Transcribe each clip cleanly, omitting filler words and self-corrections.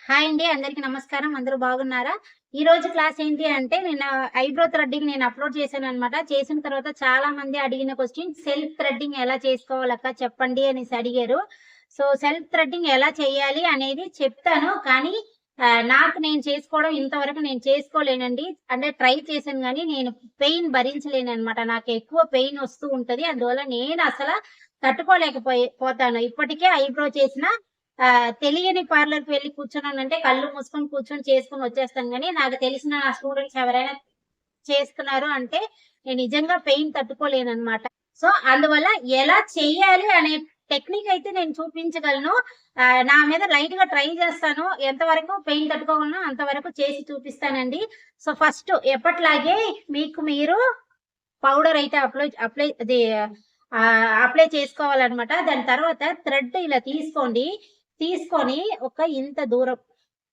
Hi అండి. అందరికి నమస్కారం. అందరూ బాగున్నారా? ఈ రోజు క్లాస్ ఏంటి అంటే నేను ఐబ్రో థ్రెడ్డింగ్ అప్‌లోడ్ చేశాననమాట. చేసిన తర్వాత చాలా మంది అడిగిన క్వెషన్ సెల్ఫ్ థ్రెడ్డింగ్ ఎలా చేసుకోవాలక్క చెప్పండి అనేసి అడిగారు. సో, సెల్ఫ్ థ్రెడ్డింగ్ ఎలా చేయాలి అనేది చెప్తాను. కానీ నాకు నేను చేసుకోవడం ఇంతవరకు నేను చేసుకోలేనండి. అంటే ట్రై చేశాను గానీ నేను పెయిన్ భరించలేననమాట. నాకు ఎక్కువ పెయిన్ వస్తూ ఉంటది. అందువల్ల నేను అసల పోతాను. ఇప్పటికే ఐబ్రో చేసిన తెలియని పార్లర్‌కి వెళ్లి కూర్చున్నానంటే కళ్ళు మూసుకొని కూర్చొని చేసుకొని వచ్చేస్తాను గానీ, నాకు తెలిసిన స్టూడెంట్స్ ఎవరైనా చేస్తున్నారు అంటే, నేను నిజంగా పెయిన్ తట్టుకోలేననమాట. సో, అందువల్ల ఎలా చెయ్యాలి అనే టెక్నిక్ అయితే నేను చూపించగలను. నా మీద లైట్‌గా ట్రై చేస్తాను. ఎంతవరకు పెయిన్ తట్టుకోగలనో అంతవరకు చేసి చూపిస్తానండి. సో, ఫస్ట్ ఎప్పటిలాగే మీకు మీరు పౌడర్ అయితే అప్లై చేసుకోవాలనమాట. దాని తర్వాత థ్రెడ్ ఇలా తీసుకోండి. తీసుకొని ఒక ఇంత దూరం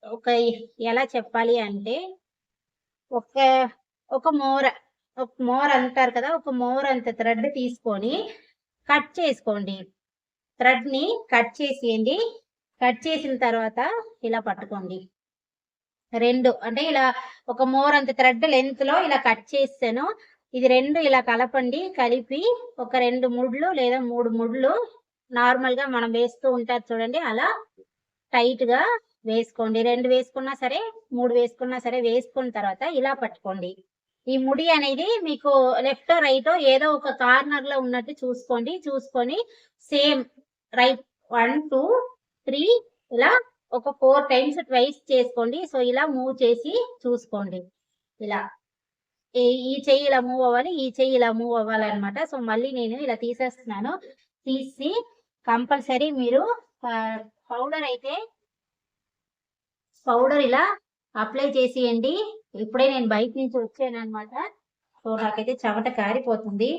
ఒక ఎలా చెప్పాలి అంటే ఒక ఒక మోర ఒక మోర అంటారు కదా! ఒక మోరంత థ్రెడ్ తీసుకొని కట్ చేసుకోండి. థ్రెడ్‌ని కట్ చేసేయండి. కట్ చేసిన తర్వాత ఇలా పట్టుకోండి. 2 అంటే ఇలా ఒక మోరంత థ్రెడ్ లెంగ్త్‌లో ఇలా కట్ చేసేసాను. ఇది 2 ఇలా కలపండి. కలిపి ఒక 2 ముడ్లు లేదా 3 ముడ్లు నార్మల్‌గా మనం వేస్తూ ఉంటారు చూడండి అలా టైట్‌గా వేసుకోండి. 2 వేసుకున్నా సరే, 3 వేసుకున్నా సరే వేసుకున్న తర్వాత ఇలా పట్టుకోండి. ఈ ముడి అనేది మీకు లెఫ్టో, రైటో ఏదో ఒక కార్నర్‌లో ఉన్నట్టు చూసుకోండి. చూసుకొని సేమ్ రైట్ 1, 2, 3 ఇలా ఒక 4 టైమ్స్ ట్వైస్ చేసుకోండి. సో, ఇలా మూవ్ చేసి చూసుకోండి. ఇలా. ఈ చెయ్యి ఇలా మూవ్ అవ్వాలి. ఈ చెయ్యి ఇలా మూవ్ అవ్వాలన్నమాట. సో, మళ్ళీ నేను ఇలా తీసేస్తున్నాను. తీసి కంపల్సరీ మీరు ఆహ్, పౌడర్ అయితే పౌడర్ ఇలా అప్లై చేసేయండి. ఇప్పుడే నేను బయట నుంచి వచ్చాననమాట. సో, నాకైతే చెమట కారిపోతుంది.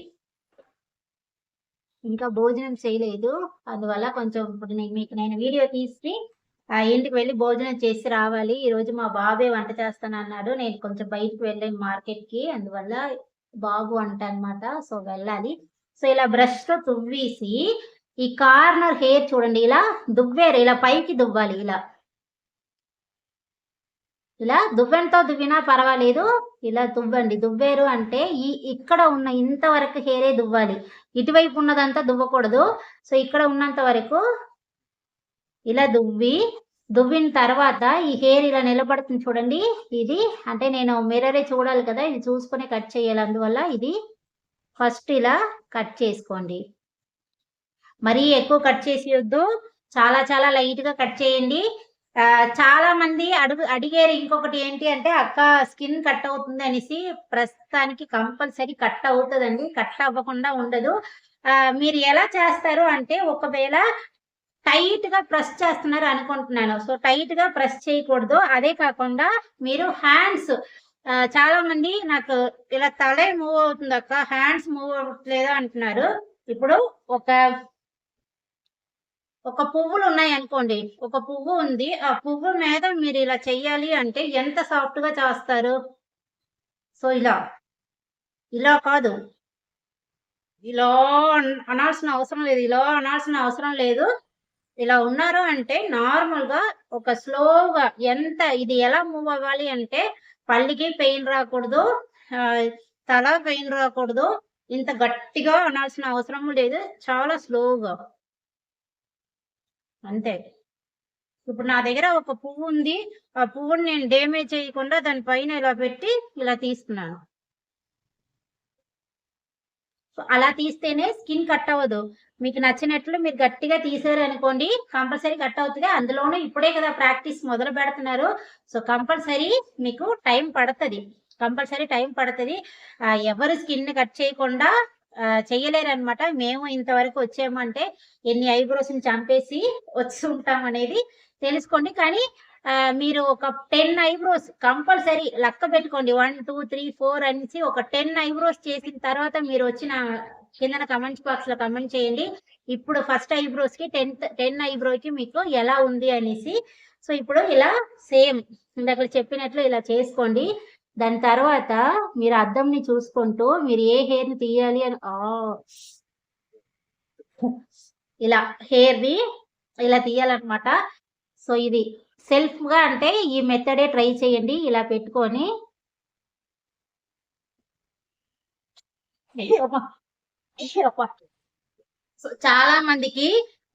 ఇంకా భోజనం చేయలేదు. అందువల్ల కొంచెం ఇప్పుడు నేను వీడియో తీసి ఇంటికి వెళ్లి భోజనం చేసి రావాలి. ఈరోజు మా బాబే వంట చేస్తానన్నాడు. నేను కొంచెం బయటికి వెళ్ళాను మార్కెట్‌కి. అందువల్ల బాబు వంట అన్నమాట. సో, వెళ్ళాలి. సో, ఇలా బ్రష్‌తో తువ్వేసి ఈ కార్నర్ హెయిర్ చూడండి ఇలా దువ్వారు. ఇలా పైకి దువ్వాలి ఇలా. ఇలా దువ్వెనతో దువ్వినా పర్వాలేదు. ఇలా దువ్వండి. దువ్వారు అంటే ఇక్కడ ఉన్న ఇంతవరకు హెయిరే దువ్వాలి. ఇటువైపు ఉన్నదంతా దువ్వకూడదు. సో, ఇక్కడ ఉన్నంత వరకు ఇలా దువ్విన తర్వాత ఈ హెయిర్ ఇలా నిలబడుతుంది చూడండి. ఇది అంటే నేను మిర్రరే చూడాలి కదా! ఇది చూసుకొని కట్ చేయాలి. అందువల్ల ఇది ఫస్ట్ ఇలా కట్ చేసుకోండి. మరీ ఎక్కువ కట్ చేసేయొద్దు. చాలా చాలా లైట్‌గా కట్ చేయండి. చాలా మంది అడిగారు ఇంకొకటి ఏంటి అంటే, "అక్క స్కిన్ కట్ అవుతుంది" అనేసి. ప్రస్తుతానికి కంపల్సరీ కట్ అవుతదండి. కట్ అవ్వకుండా ఉండదు. మీరు ఎలా చేస్తారు అంటే, ఒకవేళ టైట్‌గా ప్రెస్ చేస్తున్నారు అనుకుంటున్నాను. సో, టైట్‌గా ప్రెస్ చేయకూడదు. అదే కాకుండా మీరు హ్యాండ్స్ చాలా మంది నాకు ఇలా తలే మూవ్ అవుతుందక్క, హ్యాండ్స్ మూవ్ అవ్వట్లేదు అంటున్నారు. ఇప్పుడు ఒక ఒక పువ్వులున్నాయనుకోండి. ఒక పువ్వు ఉంది. ఆ పువ్వు మీద మీరిలా చెయ్యాలి అంటే ఎంత సాఫ్ట్‌గా చేస్తారు? సో, ఇలా. ఇలా కాదు. ఇలా అనాల్సిన అవసరం లేదు. ఇలా అనాల్సిన అవసరం లేదు. ఇలా ఉన్నారు అంటే నార్మల్‌గా ఒక స్లోగా ఇది ఎలా మూవ్ అవ్వాలి అంటే పళ్ళకి పెయిన్ రాకూడదు. ఆహ్, తల పెయిన్ రాకూడదు. ఇంత గట్టిగా అనాల్సిన అవసరం లేదు. చాలా స్లోగా. అంతే. ఇప్పుడు నా దగ్గర ఒక పువ్వుంది. ఆ పువ్వుని నేను డ్యామేజ్ చేయకుండా దాని పైన ఇలా పెట్టి ఇలా తీస్తున్నాను. సో, అలా తీస్తేనే స్కిన్ కట్ అవ్వదు. మీకు నచ్చినట్లు మీరు గట్టిగా తీశారనుకోండి కంపల్సరీ కట్ అవుతది. అందులోనూ ఇప్పుడే కదా ప్రాక్టీస్ మొదలు పెడుతున్నారు. సో, కంపల్సరీ మీకు టైం పడతది. కంపల్సరీ టైం పడతది. ఎవరు స్కిన్ కట్ చేయకుండా చెయ్యలేరనమాట. మేము ఇంతవరకు వచ్చామంటే ఎన్ని ఐబ్రోస్‌ని చంపేసి వచ్చి ఉంటామనేది తెలుసుకోండి. కానీ మీరు ఒక 10 ఐబ్రోస్ కంపల్సరీ లెక్క పెట్టుకోండి. 1, 2, 3, 4 అనేసి ఒక 10 ఐబ్రోస్ చేసిన తర్వాత మీరొచ్చి కిందన కామెంట్స్ బాక్స్‌లో కామెంట్ చేయండి. ఇప్పుడు ఫస్ట్ ఐబ్రోస్‌కి 10 ఐబ్రోకి మీకు ఎలా ఉంది అనేసి. సో, ఇప్పుడు ఇలా సేమ్ ఇందాకడ చెప్పినట్లు ఇలా చేసుకోండి. దాని తర్వాత మీరు అద్దంని చూసుకుంటూ మీరు ఏ హెయిర్‌ని తీయాలి అని ఇలా హెయిర్‌ని ఇలా తీయాలన్నమాట. సో, ఇది. సెల్ఫ్గా అంటే ఈ మెథడే ట్రై చేయండి. ఇలా పెట్టుకొని చాలా మందికి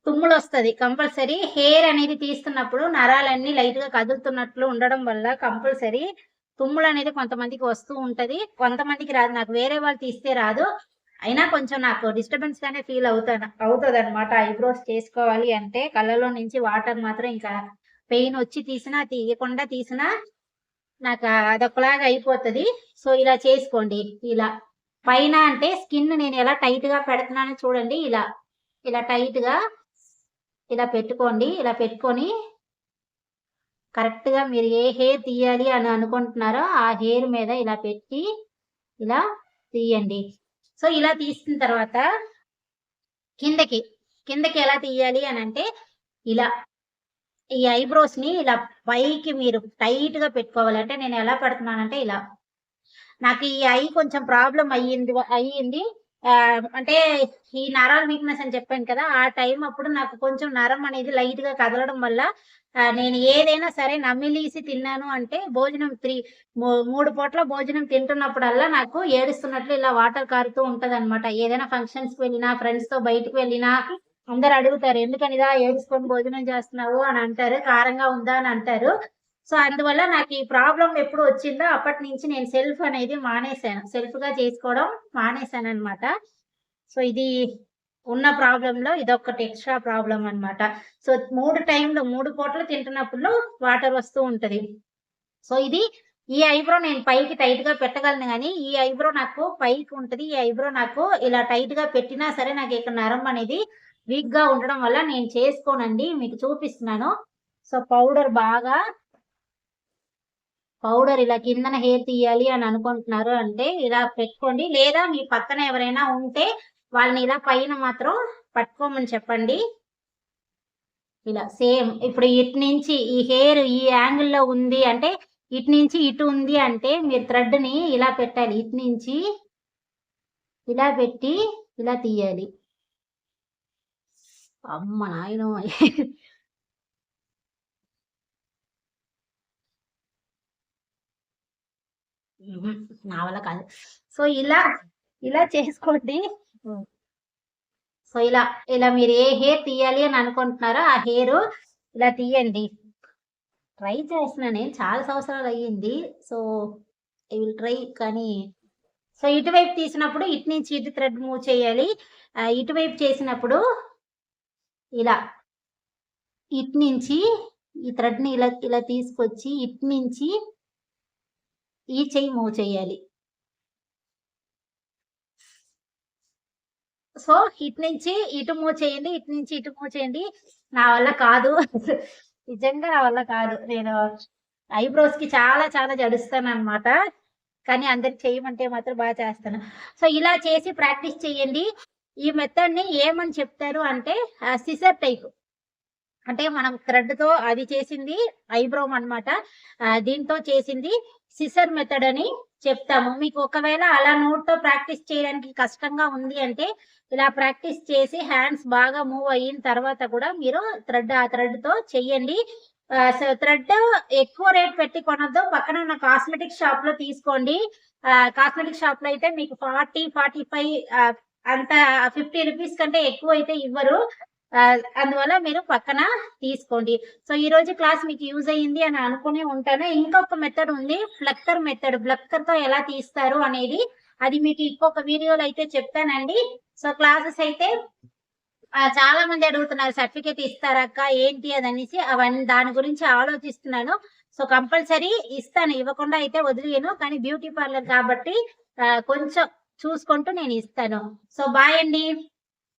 తుమ్ములు వస్తుంది. కంపల్సరీ హెయిర్ అనేది తీస్తున్నప్పుడు నరాలన్నీ లైట్ గా కదులుతున్నట్లు ఉండడం వల్ల కంపల్సరీ తుమ్ములు అనేది కొంతమందికి వస్తూ ఉంటది. కొంతమందికి రాదు. నాకు వేరే వాళ్ళు తీస్తే రాదు. అయినా కొంచెం నాకు డిస్టర్బెన్స్ గానే ఫీల్ అవుతుంది అనమాట. ఐబ్రోస్ చేసుకోవాలి అంటే కళ్ళలో నుంచి వాటర్ మాత్రం ఇంకా పెయిన్ వచ్చి తీసినా తీయకుండా తీసినా నాకు అదొకలాగా అయిపోతుంది. సో ఇలా చేసుకోండి. ఇలా పైన అంటే స్కిన్ నేను ఎలా టైట్ గా పెడుతున్నానో చూడండి. ఇలా ఇలా టైట్ గా ఇలా పెట్టుకోండి. ఇలా పెట్టుకొని కరెక్ట్ గా మీరు ఏ హెయిర్ తీయాలి అని అనుకుంటున్నారో ఆ హెయిర్ మీద ఇలా పెట్టి ఇలా తీయండి. సో ఇలా తీసిన తర్వాత కిందకి కిందకి ఎలా తీయాలి అని అంటే ఇలా ఈ ఐబ్రోస్ ని ఇలా పైకి మీరు టైట్ గా పెట్టుకోవాలి. అంటే నేను ఎలా పెడుతున్నానంటే ఇలా నాకు ఈ ఐ కొంచెం ప్రాబ్లం అయ్యింది. అంటే ఈ నరాల వీక్నెస్ అని చెప్పాను కదా, ఆ టైం అప్పుడు నాకు కొంచెం నరం అనేది లైట్ గా కదలడం వల్ల నేను ఏదైనా సరే నమిలీసి తిన్నాను అంటే భోజనం 3 పూట్ల భోజనం తింటున్నప్పుడల్లా నాకు ఏడుస్తున్నట్లు ఇలా వాటర్ కారుతూ ఉంటది అనమాట. ఏదైనా ఫంక్షన్స్ కి వెళ్ళినా ఫ్రెండ్స్ తో బయటకు వెళ్ళినా అందరు అడుగుతారు, ఎందుకని ఇలా ఏడుచుకొని భోజనం చేస్తున్నావు అని అంటారు, కారంగా ఉందా అని అంటారు. సో అందువల్ల నాకు ఈ ప్రాబ్లం ఎప్పుడు వచ్చిందో అప్పటి నుంచి నేను సెల్ఫ్ అనేది మానేశాను. సెల్ఫ్ గా చేసుకోవడం మానేశాను అనమాట. సో ఇది ఉన్న ప్రాబ్లంలో ఇదొకటి ఎక్స్ట్రా ప్రాబ్లం అనమాట. సో 3 పూటలు తింటున్నప్పుడు వాటర్ వస్తూ ఉంటది. సో ఇది ఈ ఐబ్రో నేను పైకి టైట్ గా పెట్టగలను కానీ ఈ ఐబ్రో నాకు పైకి ఉంటది. ఈ ఐబ్రో నాకు ఇలా టైట్ గా పెట్టినా సరే నాకు ఇక్కడ నరం అనేది వీక్ గా ఉండడం వల్ల నేను చేసుకోనండి. మీకు చూపిస్తున్నాను. సో పౌడర్ ఇలా కిందన హెయిర్ తీయాలి అని అనుకుంటున్నారు అంటే ఇలా పెట్టుకోండి. లేదా మీ పక్కన ఎవరైనా ఉంటే వాళ్ళని ఇలా పైన మాత్రం పట్టుకోమని చెప్పండి. ఇలా సేమ్ ఇప్పుడు ఇటు నుంచి ఈ హెయిర్ ఈ యాంగిల్లో ఉంది అంటే ఇటు నుంచి ఇటు ఉంది అంటే మీరు థ్రెడ్ ని ఇలా పెట్టాలి. ఇటు నుంచి ఇలా పెట్టి ఇలా తీయాలి. అమ్మ నాయనో నా వల్ల కాదు. సో ఇలా ఇలా చేసుకోండి. సో ఇలా ఇలా మీరు ఏ హెయిర్ తీయాలి అని అనుకుంటున్నారో ఆ హెయిర్ ఇలా తీయండి. ట్రై చేస్తున్నా నేను, చాలా సంవత్సరాలు అయ్యింది. So I will try. కానీ సో ఇటువైపు తీసినప్పుడు ఇటు నుంచి ఇటు థ్రెడ్ మూవ్ చేయాలి. ఇటువైపు చేసినప్పుడు ఇలా ఇటు నుంచి ఈ థ్రెడ్ ని ఇలా ఇలా తీసుకొచ్చి ఇటు నుంచి ఈ చెయ్యి మూవ్ చేయాలి. సో ఇటు నుంచి ఇటు మూవ్ చేయండి, ఇటు నుంచి ఇటు మూవ్ చేయండి. నా వల్ల కాదు. నిజంగా నా వల్ల కాదు. నేను ఐబ్రోస్ కి చాలా చాలా జడుస్తాను అనమాట. కానీ అందరికి చేయమంటే మాత్రం బాగా చేస్తాను. సో ఇలా చేసి ప్రాక్టీస్ చేయండి. ఈ మెథడ్ ని ఏమని చెప్తారు అంటే సిజర్ టైప్. అంటే మనం థ్రెడ్ తో అది చేసింది ఐబ్రో అనమాట. దీంతో చేసింది సిజర్ మెథడ్ అని చెప్తాము. మీకు ఒకవేళ అలా నోట్ తో ప్రాక్టీస్ చేయడానికి కష్టంగా ఉంది అంటే ఇలా ప్రాక్టీస్ చేసి హ్యాండ్స్ బాగా మూవ్ అయిన తర్వాత కూడా మీరు ఆ థ్రెడ్ తో చెయ్యండి. థ్రెడ్ ఎక్కువ రేట్ పెట్టి కొనొద్దు. పక్కన ఉన్న కాస్మెటిక్ షాప్ లో తీసుకోండి. కాస్మెటిక్ షాప్ లో అయితే మీకు 40-45 అంత 50 రూపీస్ కంటే ఎక్కువ అయితే ఇవ్వరు. అందువల్ల మీరు పక్కన తీసుకోండి. సో ఈ రోజు క్లాస్ మీకు యూజ్ అయ్యింది అని అనుకునే ఉంటాను. ఇంకొక మెథడ్ ఉంది, ఫ్లక్కర్ మెథడ్. ఫ్లక్కర్ తో ఎలా తీస్తారు అనేది అది మీకు ఇంకొక వీడియోలో అయితే చెప్తానండి. సో క్లాసెస్ అయితే చాలా మంది అడుగుతున్నారు, సర్టిఫికేట్ ఇస్తారక్క ఏంటి అదనేసి. అవన్నీ దాని గురించి ఆలోచిస్తున్నాను. సో కంపల్సరీ ఇస్తాను, ఇవ్వకుండా అయితే వదిలేను. కానీ బ్యూటీ పార్లర్ కాబట్టి కొంచెం చూసుకుంటూ నేను ఇస్తాను. సో బాయ్ అండి.